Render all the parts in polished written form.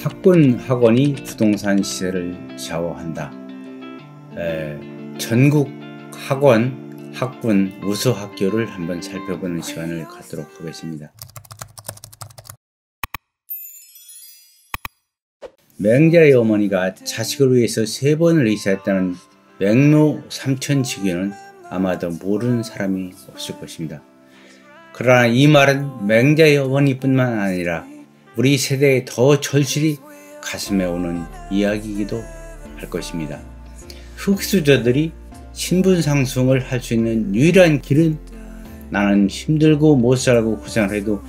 학군 학원이 부동산 시세를 좌우한다. 전국 학원, 학군 우수 학교를 한번 살펴보는 시간을 갖도록 하겠습니다. 맹자의 어머니가 자식을 위해서 3번을 의사했다는 맹로 삼천지교는 아마도 모르는 사람이 없을 것입니다. 그러나 이 말은 맹자의 어머니뿐만 아니라 우리 세대에 더 절실히 가슴에 오는 이야기이기도 할 것입니다. 흑수저들이 신분상승을 할 수 있는 유일한 길은 나는 힘들고 못살고 고생을 해도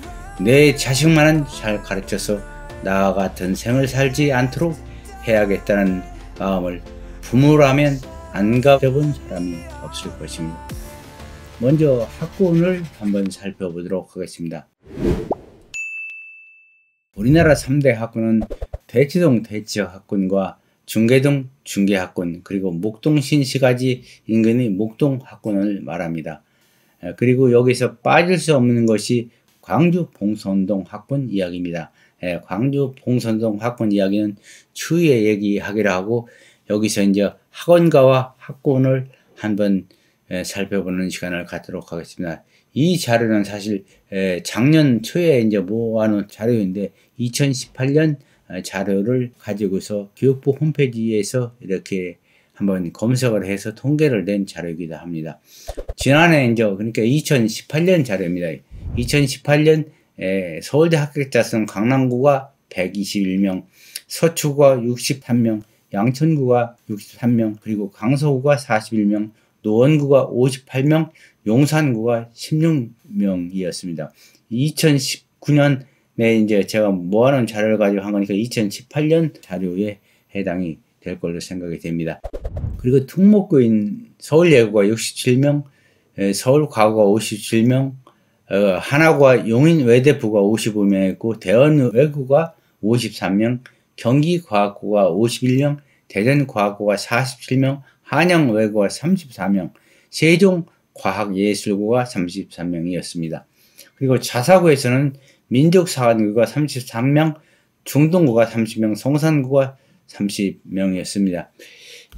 내 자식만은 잘 가르쳐서 나와 같은 생을 살지 않도록 해야겠다는 마음을 부모라면 안 가져본 사람이 없을 것입니다. 먼저 학군을 한번 살펴보도록 하겠습니다. 우리나라 3대 학군은 대치동 대치학군과 중계동 중계학군, 그리고 목동 신시가지 인근의 목동학군을 말합니다. 그리고 여기서 빠질 수 없는 것이 광주 봉선동 학군 이야기입니다. 광주 봉선동 학군 이야기는 추후에 얘기하기로 하고, 여기서 이제 학원가와 학군을 한번 살펴보는 시간을 갖도록 하겠습니다. 이 자료는 사실 작년 초에 이제 모아놓은 자료인데 2018년 자료를 가지고서 교육부 홈페이지에서 이렇게 한번 검색을 해서 통계를 낸 자료이기도 합니다. 지난해 이제 그러니까 2018년 자료입니다. 2018년 서울대 합격자 수는 강남구가 121명, 서초구가 63명, 양천구가 63명, 그리고 강서구가 41명, 노원구가 58명, 용산구가 16명이었습니다. 2019년에 이제 제가 모아놓은 자료를 가지고 한 거니까 2018년 자료에 해당이 될 걸로 생각이 됩니다. 그리고 특목고인 서울예구가 67명, 서울과구가 57명, 하나구와 용인외대부가 55명이었고, 대원외구가 53명, 경기과학고가 51명, 대전과학고가 47명, 한양외고가 34명, 세종과학예술고가 33명이었습니다. 그리고 자사고에서는 민족사관고가 33명, 중동고가 30명, 성산고가 30명이었습니다.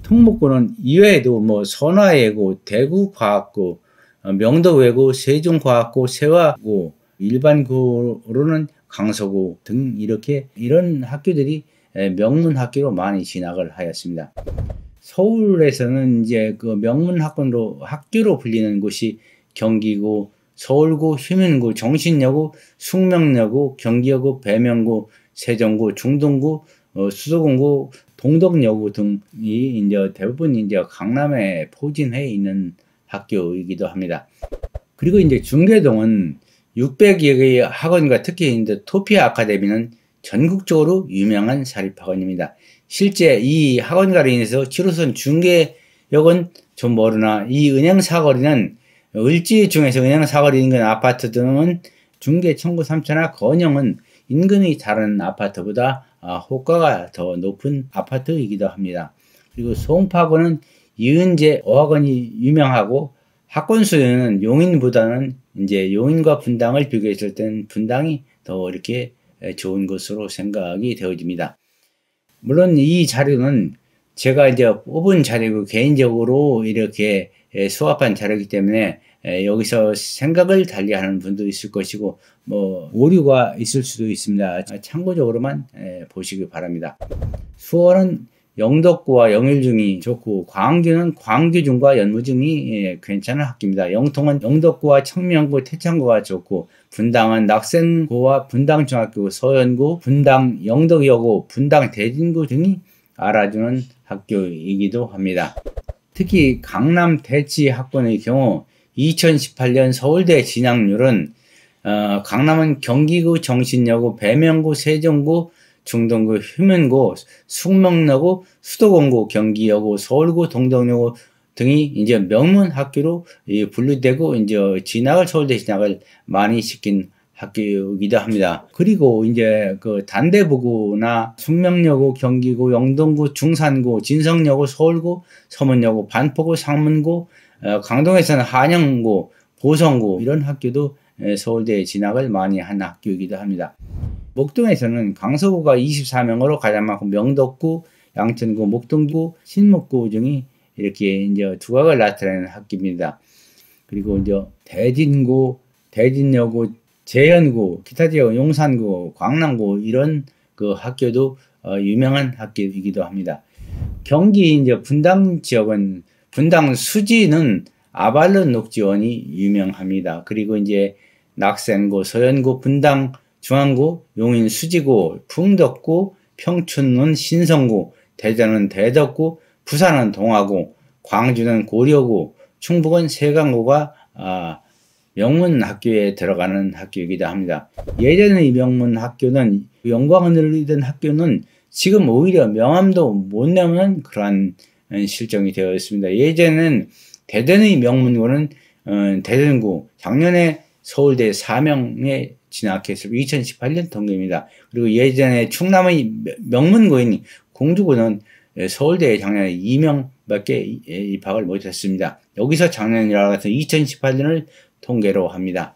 특목고는 이외에도 선화예고, 대구과학고, 명도외고, 세종과학고, 세화고, 일반고로는 강서고 등 이런 학교들이 명문학교로 많이 진학을 하였습니다. 서울에서는 이제 그 명문학군으로 학교로 불리는 곳이 경기고, 서울고, 휴면고, 정신여고, 숙명여고, 경기여고, 배명고, 세종고, 중동고, 수도공고, 동덕여고 등이 이제 대부분 이제 강남에 포진해 있는 학교이기도 합니다. 그리고 이제 중계동은 600여 개의 학원과 특히 이제 토피아 아카데미는 전국적으로 유명한 사립학원입니다. 실제 이 학원가로 인해서 7호선 중계역은 좀 멀으나 이 은행사거리는 을지 중에서 은행사거리 인근 아파트 등은 중계 청구 3차나 건영은 인근의 다른 아파트보다 호가가 더 높은 아파트이기도 합니다. 그리고 송파구는 이은재 어학원이 유명하고, 학군 수요는 용인보다는 이제 용인과 분당을 비교했을 때는 분당이 더 이렇게 좋은 것으로 생각이 되어집니다. 물론 이 자료는 제가 이제 뽑은 자료고 개인적으로 이렇게 수합한 자료이기 때문에 여기서 생각을 달리하는 분도 있을 것이고 오류가 있을 수도 있습니다. 참고적으로만 보시기 바랍니다. 수원은 영덕구와 영일중이 좋고, 광주는 광주중과 연무중이 괜찮은 학교입니다. 영통은 영덕구와 청명구, 태창구가 좋고, 분당은 낙생구와 분당중학교, 서연구, 분당 영덕여고, 분당 대진구 등이 알아주는 학교이기도 합니다. 특히 강남 대치학군의 경우 2018년 서울대 진학률은 강남은 경기구, 정신여고, 배명구, 세종구, 중동구, 휴면고, 숙명여고, 수도공고, 경기여고, 서울고, 동덕여고 등이 이제 명문 학교로 분류되고 이제 서울대 진학을 많이 시킨 학교이기도 합니다. 그리고 이제 그 단대부구나 숙명여고, 경기고, 영동구, 중산구, 진성여고, 서울고, 서문여고, 반포구, 상문고, 강동에서는 한영고, 보성고 이런 학교도 서울대에 진학을 많이 한 학교이기도 합니다. 목동에서는 강서구가 24명으로 가장 많고 명덕구, 양천구, 목동구, 신목구 등이 이렇게 이제 두각을 나타내는 학교입니다. 그리고 이제 대진구, 대진여고, 재현구, 기타 지역 용산구, 광남구 이런 그 학교도 유명한 학교이기도 합니다. 경기 이제 분당 지역은 분당 수지는 아발론 녹지원이 유명합니다. 그리고 이제 낙생구, 서현구, 분당 중앙구, 용인 수지구, 풍덕구, 평촌은 신성구, 대전은 대덕구, 부산은 동화구, 광주는 고려구, 충북은 세강구가 명문 학교에 들어가는 학교이기도 합니다. 예전의 명문 학교는 영광을 누리던 학교는 지금 오히려 명함도 못 내는 그러한 실정이 되어 있습니다. 예전에는 대전의 명문고는 대전구 작년에 서울대 4명에 진학했습니다. 2018년 통계입니다. 그리고 예전에 충남의 명문고인 공주구는 서울대에 작년에 2명밖에 입학을 못했습니다. 여기서 작년이라 해서 2018년을 통계로 합니다.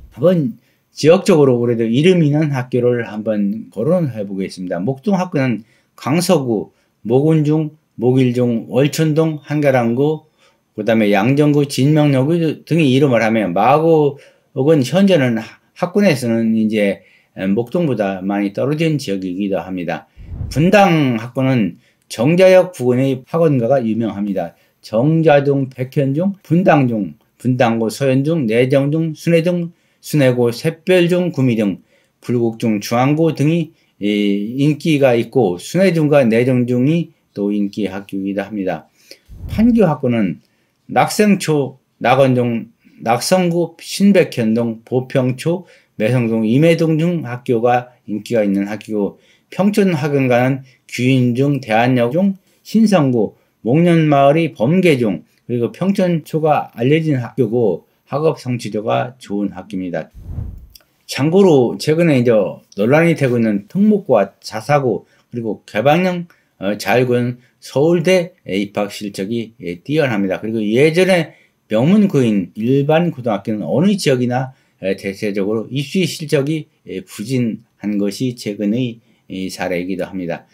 한번 지역적으로 그래도 이름 있는 학교를 한번 거론해 보겠습니다. 목동학교는 강서구, 목운중, 목일중, 월천동, 한가람구, 그 다음에 양정구, 진명여구 등의 이름을 하면 마곡은 현재는 학군에서는 이제 목동보다 많이 떨어진 지역이기도 합니다. 분당학교는 정자역 부근의 학원가가 유명합니다. 정자중, 백현중, 분당중, 분당고, 서현중, 내정중, 순회중, 순회고, 샛별중, 구미중, 불국중, 중앙고 등이 인기가 있고 순회중과 내정중이 또 인기 학교이기도 합니다. 판교학교는 낙생초, 낙원중, 낙성구, 신백현동, 보평초, 매성동, 임해동 중 학교가 인기가 있는 학교고 평촌학원가는 규인중, 대한여중, 신성구, 목련마을이 범계중, 그리고 평촌초가 알려진 학교고 학업 성취도가 좋은 학교입니다. 참고로 최근에 이제 논란이 되고 있는 특목고와 자사고 그리고 개방형 자율고는 서울대 입학 실적이 뛰어납니다. 그리고 예전에 명문고인 일반 고등학교는 어느 지역이나 대체적으로 입시 실적이 부진한 것이 최근의 사례이기도 합니다.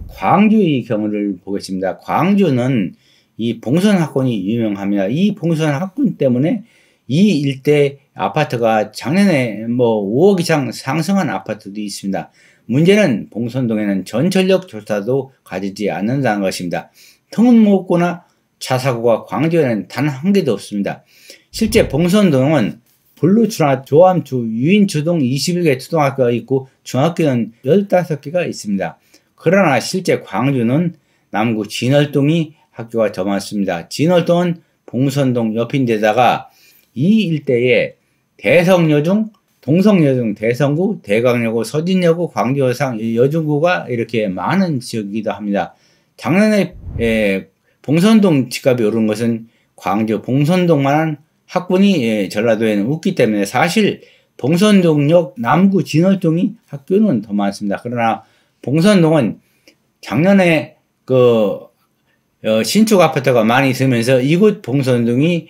광주의 경우를 보겠습니다. 광주는 이 봉선학군이 유명합니다. 이 봉선학군 때문에 이 일대 아파트가 작년에 5억 이상 상승한 아파트도 있습니다. 문제는 봉선동에는 전철역 조사도 가지지 않는다는 것입니다. 특목고나 자사고가 광주에는 단 한 개도 없습니다. 실제 봉선동은 블루추나 조암추, 유인추 등 21개 초등학교가 있고 중학교는 15개가 있습니다. 그러나 실제 광주는 남구 진월동이 학교가 더 많습니다. 진월동은 봉선동 옆인데다가 이 일대에 대성여중, 동성여중, 대성구, 대광여고, 서진여고, 광주여상, 여중구가 이렇게 많은 지역이기도 합니다. 작년에 봉선동 집값이 오른 것은 광주 봉선동만한 학군이 전라도에는 없기 때문에 사실 봉선동역 남구 진월동이 학교는 더 많습니다. 그러나 봉선동은 작년에 신축 아파트가 많이 있으면서 이곳 봉선동이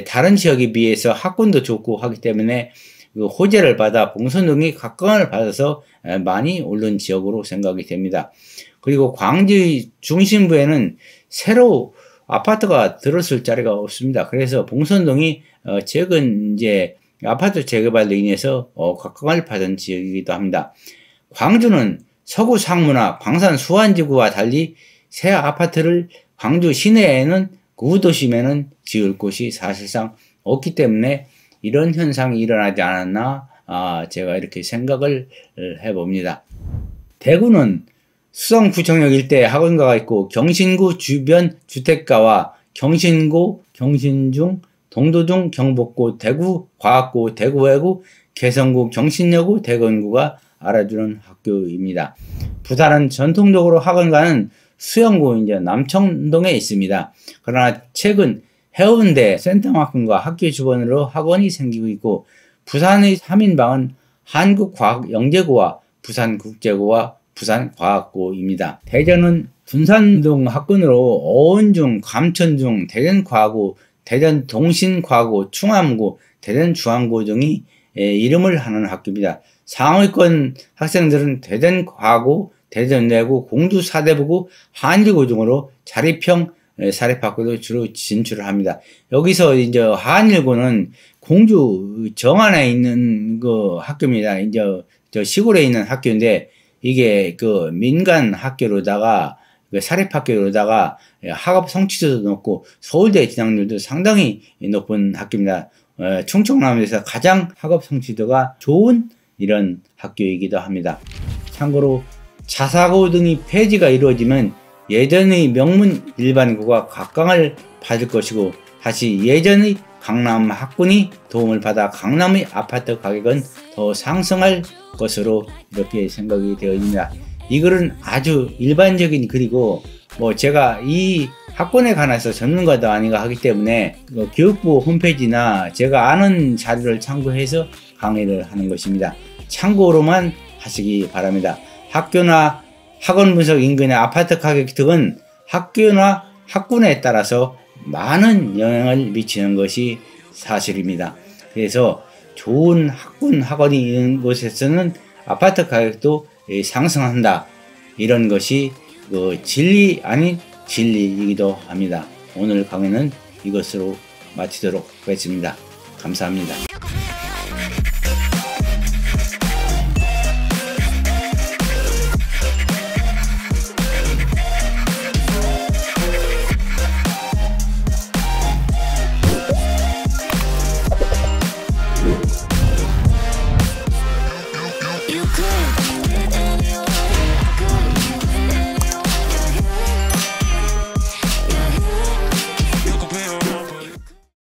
다른 지역에 비해서 학군도 좋고 하기 때문에 호재를 받아 봉선동이 각광을 받아서 많이 오른 지역으로 생각이 됩니다. 그리고 광주 중심부에는 새로 아파트가 들었을 자리가 없습니다. 그래서 봉선동이 최근 이제 아파트 재개발로 인해서 각광을 받은 지역이기도 합니다. 광주는 서구 상무나 광산 수완지구와 달리 새 아파트를 광주 시내에는 구도심에는 지을 곳이 사실상 없기 때문에 이런 현상이 일어나지 않았나 제가 이렇게 생각을 해봅니다. 대구는 수성구청역 일대에 학원가가 있고 경신구 주변 주택가와 경신고, 경신중, 동도중, 경복고, 대구과학고, 대구외구, 개성구, 경신여고, 대건구가 알아주는 학교입니다. 부산은 전통적으로 학원가는 수영구 이제 남청동에 있습니다. 그러나 최근 해운대 센터만큼과 학교 주변으로 학원이 생기고 있고 부산의 3인방은 한국과학영재고와 부산국제고와 부산과학고입니다. 대전은 둔산동 학군으로 어원중, 감천중, 대전과학고, 대전동신과고, 충암고, 대전중앙고 등이 이름을 하는 학교입니다. 상위권 학생들은 대전과고, 대전내고, 공두사대부고, 한일고 등으로 자립형 사립학교도 주로 진출을 합니다. 여기서 이제 한일고는 공주 정안에 있는 그 학교입니다. 이제 저 시골에 있는 학교인데, 이게 그 민간 학교로다가 사립학교로다가 학업 성취도도 높고 서울대 진학률도 상당히 높은 학교입니다. 충청남도에서 가장 학업 성취도가 좋은 이런 학교이기도 합니다. 참고로 자사고 등이 폐지가 이루어지면 예전의 명문 일반고가 각광을 받을 것이고, 다시 예전의 강남 학군이 도움을 받아 강남의 아파트 가격은 더 상승할 것으로 이렇게 생각이 되어집니다. 이 글은 아주 일반적인 글이고, 제가 이 학군에 관해서 전문가도 아니고 하기 때문에 교육부 홈페이지나 제가 아는 자료를 참고해서 강의를 하는 것입니다. 참고로만 하시기 바랍니다. 학교나 학원 분석 인근의 아파트 가격 등은 학교나 학군에 따라서 많은 영향을 미치는 것이 사실입니다. 그래서 좋은 학군, 학원이 있는 곳에서는 아파트 가격도 상승한다. 이런 것이 진리 아닌 진리이기도 합니다. 오늘 강의는 이것으로 마치도록 하겠습니다. 감사합니다.